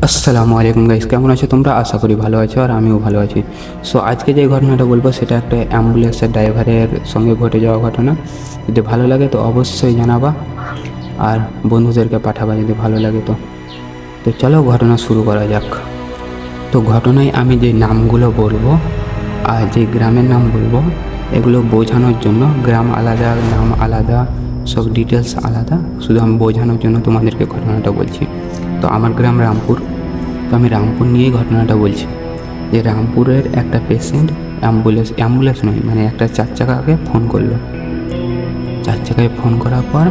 আসসালামু আলাইকুম গাইস, কেমন আছো তোমরা? আশা করি ভালো আছো আর আমিও ভালো আছি। সো আজকে যে ঘটনাটা বলবো সেটা একটা অ্যাম্বুলেন্সের ড্রাইভারের সঙ্গে ঘটে যাওয়া ঘটনা। যদি ভালো লাগে তো অবশ্যই জানাবা, আর বন্ধুদেরকে পাঠাবা যদি ভালো লাগে তো। তো চলো ঘটনা শুরু করা যাক। তো ঘটনায় আমি যে নামগুলো বলবো আর যে গ্রামের নাম বলবো, এগুলো বোঝানোর জন্য, গ্রাম আলাদা নাম আলাদা, সব ডিটেলস আলাদা, শুধু আমি বোঝানোর জন্য তোমাদেরকে ঘটনাটা বলছি। তো আমার গ্রাম রামপুর। তো আমি রামপুর নিয়েই ঘটনাটা বলছি, যে রামপুরের একটা পেশেন্ট অ্যাম্বুলেন্স নয়, মানে একটা 4 চাকাকে ফোন করলো। 4 চাকায় ফোন করার পর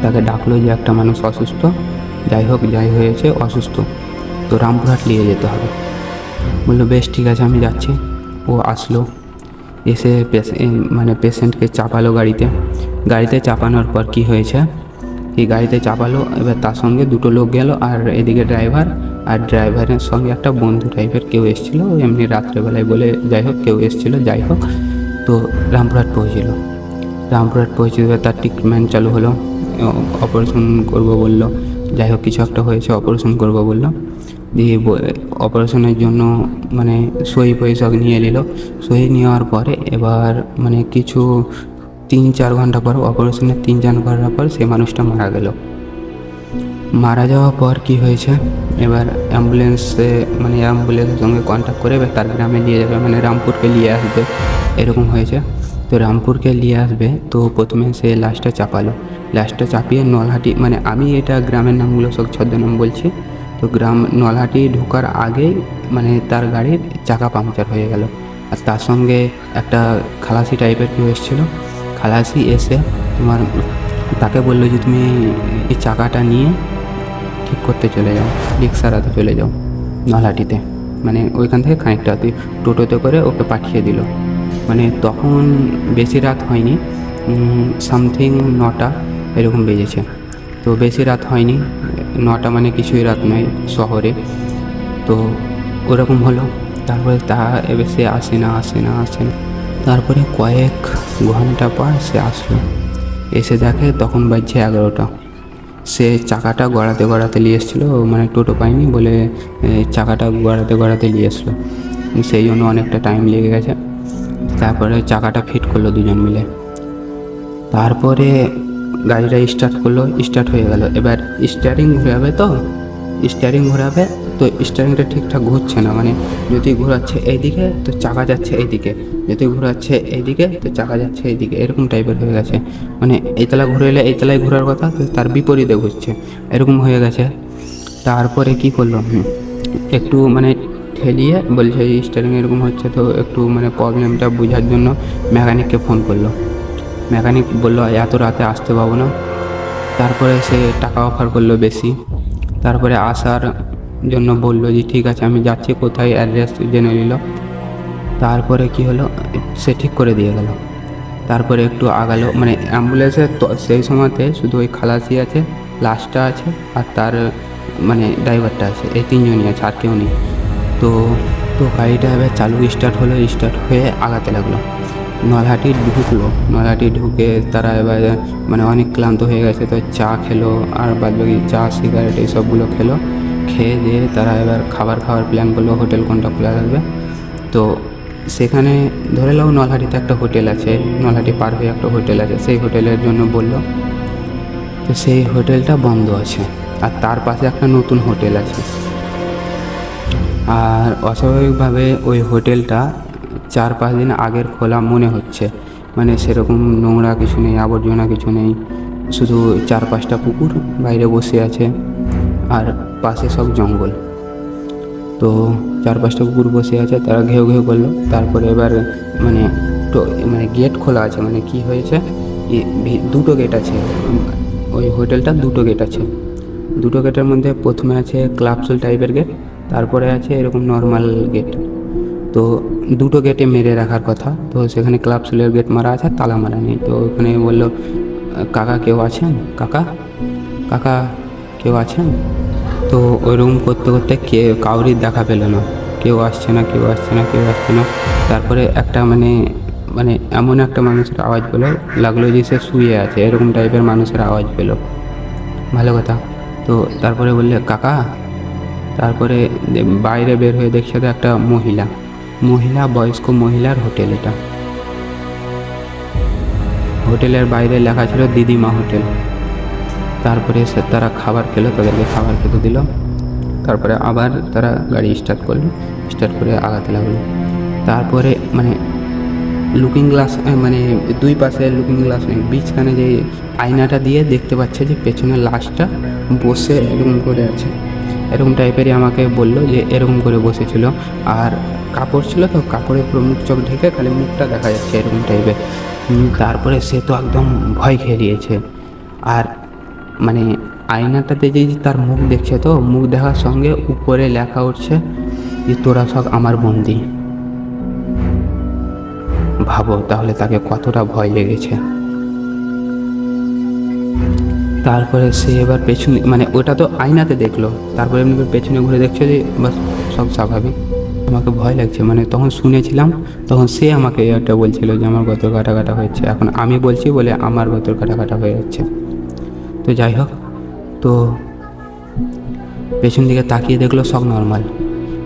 তাকে ডাকলো যে একটা মানুষ অসুস্থ, যাই হোক যাই হয়েছে অসুস্থ, তো রামপুরহাট নিয়ে যেতে হবে। বললো বেশ ঠিক আছে আমি যাচ্ছি। ও আসলো, এসে মানে পেশেন্টকে চাপালো গাড়িতে চাপানোর পর কি হয়েছে, এই গাড়িতে চাপালো, এবার তার সঙ্গে দুটো লোক গেল, আর এদিকে ড্রাইভার, আর ড্রাইভারের সঙ্গে একটা বন্ধু টাইপের কেউ এসেছিলো, এমনি রাত্রেবেলায় বলে যাই হোক কেউ এসেছিলো, যাই হোক। তো রামপুরহাট পৌঁছে দেবে, তার ট্রিটমেন্ট চালু হলো, অপারেশন করবো বললো, যাই হোক কিছু একটা হয়েছে, অপারেশন করবো বললো। দিয়ে অপারেশনের জন্য মানে সই ফই সব নিয়ে নিল। সই নেওয়ার পরে এবার মানে কিছু 3-4 ঘন্টা পর, অপারেশনের 3-4 ঘন্টা পর সেই মানুষটা মারা গেল। মারা যাওয়ার পর কি হয়েছে, এবার অ্যাম্বুলেন্সের সঙ্গে কন্ট্যাক্ট করে এবার তার গ্রামে নিয়ে যাবে, মানে রামপুরকে নিয়ে আসবে, এরকম হয়েছে। তো রামপুরকে নিয়ে আসবে, তো প্রথমে সে লাশটা চাপিয়ে নলহাটি, মানে আমি এটা গ্রামের নামগুলো সব ছদ্মনাম বলছি। তো গ্রাম নলহাটি ঢোকার আগেই মানে তার গাড়ির চাকা পাংচার হয়ে গেল, আর তার সঙ্গে একটা খালাসি টাইপের কেউ এসেছিলো। খালাসি এসে তোমার তাকে বললো যে তুমি এই চাকাটা নিয়ে ঠিক করতে চলে যাও, রিক্সারাতে চলে যাও নলহাটিতে, মানে ওইখান থেকে খানিকটা তুই টোটোতে করে ওকে পাঠিয়ে দিল। মানে তখন বেশি রাত হয়নি, সামথিং 9টা এরকম বেজেছে। তো বেশি রাত হয়নি, 9টা মানে কিছুই রাত নয় শহরে। তো ওরকম হলো। তারপরে এবার সে আসে না। তারপরে কয়েক ঘন্টা পর সে আসলো, এসে দেখে তখন বাজছে 11টা। সে চাকাটা গড়াতে নিয়ে এসেছিলো, মানে টোটো পায়নি বলে চাকাটা গড়াতে নিয়ে এসলো, সেই জন্য অনেকটা টাইম লেগে গেছে। তারপরে চাকাটা ফিট করলো দুজন মিলে। তারপরে গাড়িটা স্টার্ট হয়ে গেল। এবার স্টিয়ারিং ঘোরাবে, তো স্টিয়ারিংটা ঠিকঠাক ঘুরছে না, মানে যদি ঘোরাচ্ছে এইদিকে তো চাকা যাচ্ছে এইদিকে, যদি ঘোরাচ্ছে এইদিকে তো চাকা যাচ্ছে এইদিকে, এরকম টাইপের হয়ে গেছে। মানে এইতলা ঘুরে এলে এইতলায় ঘোরার কথা, তো তার বিপরীতে ঘুরছে, এরকম হয়ে গেছে। তারপরে কি করলো, একটু মানে ঠেলিয়ে বলছে স্টিয়ারিং এরকম হচ্ছে, তো একটু মানে প্রবলেমটা বোঝার জন্য মেকানিককে ফোন করলো। মেকানিক বললো এত রাতে আসতে পাবো না। তারপরে সে টাকা অফার করলো বেশি। তারপরে আসার জন্য বললো যে ঠিক আছে আমি যাচ্ছি, কোথায় অ্যাড্রেস জেনে নিল। তারপরে কি হলো, সে ঠিক করে দিয়ে গেল। তারপরে একটু আগালো, মানে অ্যাম্বুলেন্সে তো সেই সময়তে শুধু ওই খালাসি আছে, লাশটা আছে, আর তার মানে ড্রাইভারটা আছে, এই 3জনই আছে, আর কেউ নেই। তো তো গাড়িটা এবার স্টার্ট হয়ে আগাতে লাগলো। নলহাটি ঢুকে তারা এবার মানে অনেক ক্লান্ত হয়ে গেছে, তো চা খেলো, আর বাদবাকি চা সিগারেট এইসবগুলো খেয়ে দিয়ে তারা এবার খাওয়ার প্ল্যান করলো, হোটেল কোনটা খোলা থাকবে। তো সেখানে ধরে নাও নলহাটিতে একটা হোটেল আছে, নলহাটি পার হয়ে একটা হোটেল আছে, সেই হোটেলের জন্য বললো। তো সেই হোটেলটা বন্ধ আছে, আর তার পাশে একটা নতুন হোটেল আছে। আর অস্বাভাবিকভাবে ওই হোটেলটা 4-5 দিন আগের খোলা মনে হচ্ছে, মানে সেরকম নোংরা কিছু নেই, আবর্জনা কিছু নেই, শুধু 4-5টা কুকুর বাইরে বসে আছে, আর পাশে সব জঙ্গল। তো 4-5টা কুকুর বসে আছে, তারা ঘেউ ঘেউ করলো। তারপরে এবার মানে গেট খোলা আছে, মানে কি হয়েছে, দুটো গেট আছে ওই হোটেলটা, দুটো গেট আছে। দুটো গেটের মধ্যে প্রথমে আছে ক্লাবসুল টাইপের গেট, তারপরে আছে এরকম নর্মাল গেট। তো দুটো গেটে মেরে রাখার কথা, তো সেখানে ক্লাবসুলের গেট মারা আছে, তালা মারা নেই। তো ওখানে বললো কাকা কেউ আছেন, কাকা কেউ আছেন। তো ওইরকম করতে করতে কাউরই দেখা পেল না, কেউ আসছে না। তারপরে একটা মানে মানে এমন একটা মানুষের আওয়াজ পেলো, লাগলো যে সে শুয়ে আছে, এরকম টাইপের মানুষের আওয়াজ পেলো। ভালো কথা। তো তারপরে বললে কাকা, তারপরে বাইরে বের হয়ে দেখছে তো একটা মহিলা বয়স্ক মহিলার হোটেল। এটা হোটেলের বাইরে লেখা ছিল দিদিমা হোটেল। তারপরে তারা খাবার খেলো, তাদেরকে খাবার খেতে দিল। তারপরে আবার তারা গাড়ি স্টার্ট করলো, স্টার্ট করে আগাতে লাগলো। তারপরে মানে লুকিং গ্লাস, মানে দুই পাশে লুকিং গ্লাস নেই, বিছখানে যে আয়নাটা দিয়ে দেখতে পাচ্ছে যে পেছনের লাশটা বসে এরকম করে আছে। এরকম টাইপেরই আমাকে বললো যে এরকম করে বসেছিল, আর কাপড় ছিল তো, কাপড়ে পুরো মুখ চোখ ঢেকে খালি মুখটা দেখা যাচ্ছে এরকম টাইপের। তারপরে সে তো একদম ভয় খেয়ে দিয়েছে। আর মানে আয়নাটাতে যে তার মুখ দেখছে, তো মুখ দেখার সঙ্গে উপরে লেখা উঠছে যে তোরা সব আমার বন্দি। ভাবো তাহলে তাকে কতটা ভয় লেগেছে। তারপরে সে এবার পেছনে, মানে ওটা তো আয়নাতে দেখলো, তারপরে এমনি পেছনে ঘুরে দেখছে যে বাস সব স্বাভাবিক। আমাকে ভয় লাগছে, মানে তখন শুনেছিলাম, তখন সে আমাকে এটা বলছিল যে আমার গতর কাটা কাটা হয়েছে, এখন আমি বলছি বলে আমার গতর কাটা কাটা হয়ে যাচ্ছে। তো যাই হোক, তো পেছন দিকে তাকিয়ে দেখলো সব নর্মাল।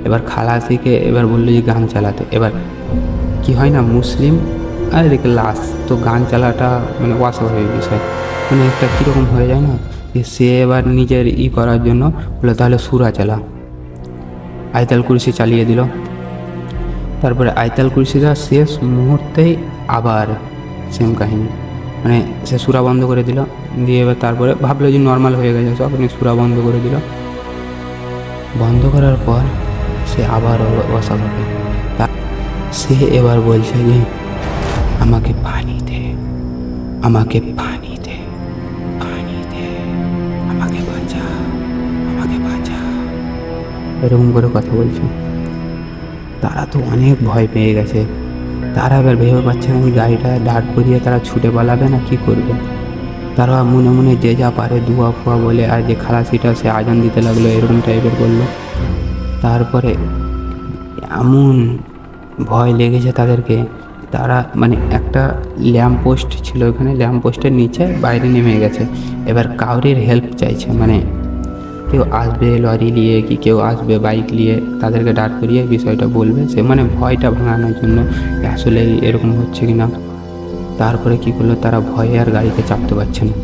এবার খালাসিকে এবার বললো যে গান চালাতে। এবার কি হয় না, মুসলিম আর এদিকে লাশ, তো গান চালাটা মানে অস্বাভাবিক বিষয়, মানে একটা কীরকম হয়ে যায় না। যে সে এবার নিজের করার জন্য বললো তাহলে সুরা চালা। আয়তাল কুরসি চালিয়ে দিল। তারপরে আয়তাল কুরসিটা শেষ মুহূর্তেই আবার সেম কাহিনী, মানে সে সুরা বন্ধ করে দিল। দিয়ে এবার তারপরে ভাবলো যে নর্মাল হয়ে গেছে সব, সুরা বন্ধ করে দিল। বন্ধ করার পর সে আবার অস্বাভাবিক। সে এবার বলছে যে আমাকে পানি দে, আমাকে পানি দে, পানি দে, আমাকে বাঁচা, আমাকে বাঁচা, এরকম করে কথা বলছে। তারা তো অনেক ভয় পেয়ে গেছে। তারা এবার ভেবে পাচ্ছে না যে গাড়িটা দাঁড় করিয়ে তারা ছুটে পালাবে না কি করবে। তারা মনে মনে যে যা পারে দুয়া ফুয়া বলে, আর যে খালাসিটা সে আজান দিতে লাগলো এরকম টাইপের করলো। তারপরে এমন ভয় লেগেছে তাদেরকে, তারা মানে একটা ল্যাম্প পোস্ট ছিল ওখানে, ল্যাম্প পোস্টের নিচে বাইরে নেমে গেছে। এবার কাউরির হেল্প চাইছে, মানে কেউ আসবে লরি নিয়ে কি কেউ আসবে বাইক নিয়ে, তাদেরকে দাঁড় করিয়ে বিষয়টা বলবে, সে মানে ভয়টা ভাঙানোর জন্য আসলে এরকম হচ্ছে কি না। তারপরে কি করলো, তারা ভয়ে আর গাড়িতে চাপতে পারছে না।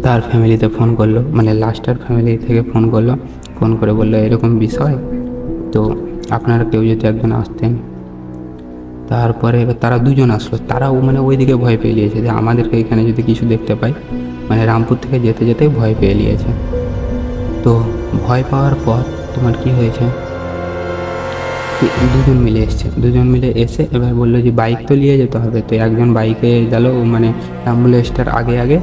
তার ফ্যামিলিতে ফোন করলো, মানে লাস্টার ফ্যামিলি থেকে ফোন করলো, ফোন করে বললো এরকম বিষয়, তো আপনারা কেউ যদি একজন আসতেন। তারপরে এবার তারা দুজন আসলো, তারাও মানে ওইদিকে ভয় পেয়ে নিয়েছে যে আমাদেরকে এখানে যদি কিছু দেখতে পাই, মানে রামপুর থেকে যেতে যেতে ভয় পেয়ে নিয়েছে। তো ভয় পাওয়ার পর তোমার কি হয়েছে, দুজন মিলে এসছে, দুজন মিলে এসে এবার বললো যে বাইক তো নিয়ে যেতে হবে। তো একজন বাইকে গেল, মানে অ্যাম্বুলেন্সটার আগে আগে,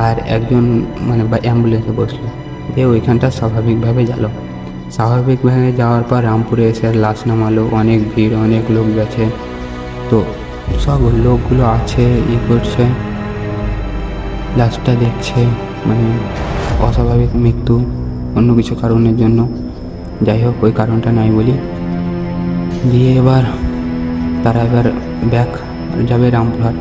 আর একজন মানে অ্যাম্বুলেন্সে বসলো, দিয়ে ওইখানটা স্বাভাবিকভাবে গেল। স্বাভাবিকভাবে যাওয়ার পর রামপুরে এসে লাশ নামালো, অনেক ভিড়, অনেক লোক গেছে। তো সব লোকগুলো আছে করছে, লাশটা দেখছে, মানে অস্বাভাবিক মৃত্যু অন্য কিছু কারণের জন্য। যাই হোক ওই কারণটা নাই বলি। দিয়ে এবার তারা এবার ব্যাক যাবে রামপুরহাট।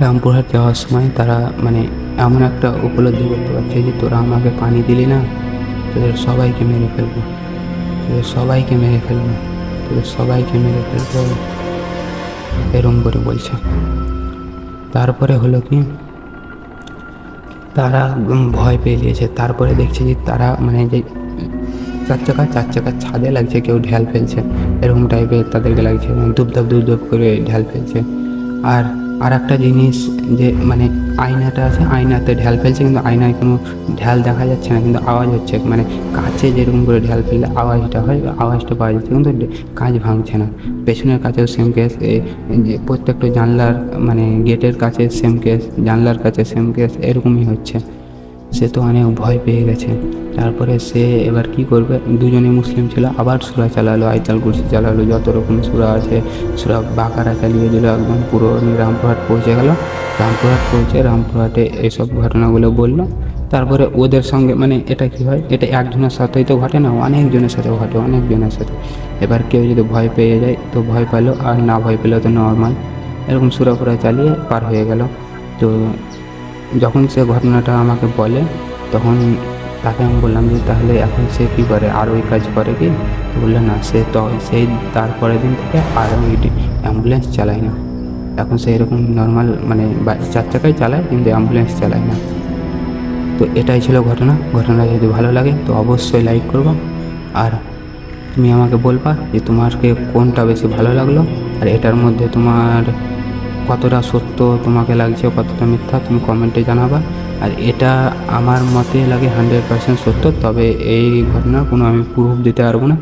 রামপুরহাট যাওয়ার সময় তারা মানে এমন একটা উপলব্ধি করতে পারছে যে তোরা আমাকে পানি দিলি না, তোদের সবাইকে মেরে ফেলবো, তোদের সবাইকে মেরে ফেলবো, তোদের সবাইকে মেরে ফেলবো, এরম করে বলছে। তারপরে হলো কি, তারা ভয় পেয়ে গিয়েছে। তারপরে দেখছে যে তারা মানে যে চার চাকার ছাদে লাগছে কেউ ঢ্যাল ফেলছে, এরকম টাইপের তাদেরকে লাগছে, ধূপ করে ঢ্যাল ফেলছে। আর একটা জিনিস যে মানে আয়নাটা আছে, আয়নাতে ঢ্যাল ফেলছে, কিন্তু আয়নায় কোনো ঢ্যাল দেখা যাচ্ছে না, কিন্তু আওয়াজ হচ্ছে, মানে কাছে যেরকম করে ঢ্যাল ফেললে আওয়াজটা হয়, আওয়াজটা পাওয়া যাচ্ছে, কিন্তু কাঁচ ভাঙছে না। পেছনের কাছেও সেম কেস, যে প্রত্যেকটা জানলার মানে গেটের কাছে সেম কেস, জানলার কাছে সেম কেস, এরকমই হচ্ছে। সে তো অনেক ভয় পেয়ে গেছে। তারপরে সে এবার কি করবে, দুজনে মুসলিম ছিল, আবার সূরা চালালো, আয়তাল কুরসি চালালো, যত রকম সূরা আছে সূরা বাকারা চালিয়ে দিল, একদম পুরো রামপুরহাট পৌঁছে গেল। রামপুরহাটে এইসব ঘটনাগুলো বললো। তারপরে ওদের সঙ্গে মানে এটা কি হয়, এটা একজনের সাথেই তো ঘটে না, অনেকজনের সাথে ঘটে, অনেকজনের সাথে। এবার কেউ যদি ভয় পেয়ে যায় তো ভয় পেলো, আর না ভয় পেলেও তো নর্মাল, এরকম সূরা ফুরা চালিয়ে পার হয়ে গেল। তো যখন সে ঘটনাটা আমাকে বলে তখন তাকে আমি বললাম যে তাহলে এখন সে কী করে, আর ওই কাজ করে কি? তো বললো না, সে তো সেই তারপরের দিন থেকে আর ওই অ্যাম্বুলেন্স চালায় না। এখন সে এরকম নর্মাল মানে 4 চাকায় চালায়, কিন্তু অ্যাম্বুলেন্স চালায় না। তো এটাই ছিল ঘটনা যদি ভালো লাগে তো অবশ্যই লাইক করবো, আর তুমি আমাকে বলবা যে তোমাকে কোনটা বেশি ভালো লাগলো, আর এটার মধ্যে তোমার কতটা সত্য তোমাকে লাগছে, কতটা মিথ্যা তুমি কমেন্টে জানাবা। আর এটা আমার মতে লাগে 100% সত্য, তবে এই ঘটনার কোনো আমি প্রুফ দিতে পারবো না।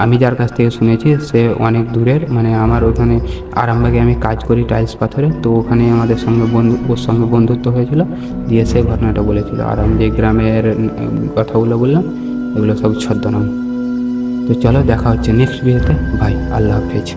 আমি যার কাছ থেকে শুনেছি সে অনেক দূরের, মানে আমার ওখানে আরামবাগে আমি কাজ করি টাইলস পাথরে, তো ওখানে আমাদের সঙ্গে ওর সঙ্গে বন্ধুত্ব হয়েছিল, দিয়ে সে ঘটনাটা বলেছিল। আর আমি যে গ্রামের কথাগুলো বললাম এগুলো সব ছদ্মনাম। তো চলো দেখা হচ্ছে নেক্সট ভিডিওতে, ভাই আল্লাহ হাফেজ।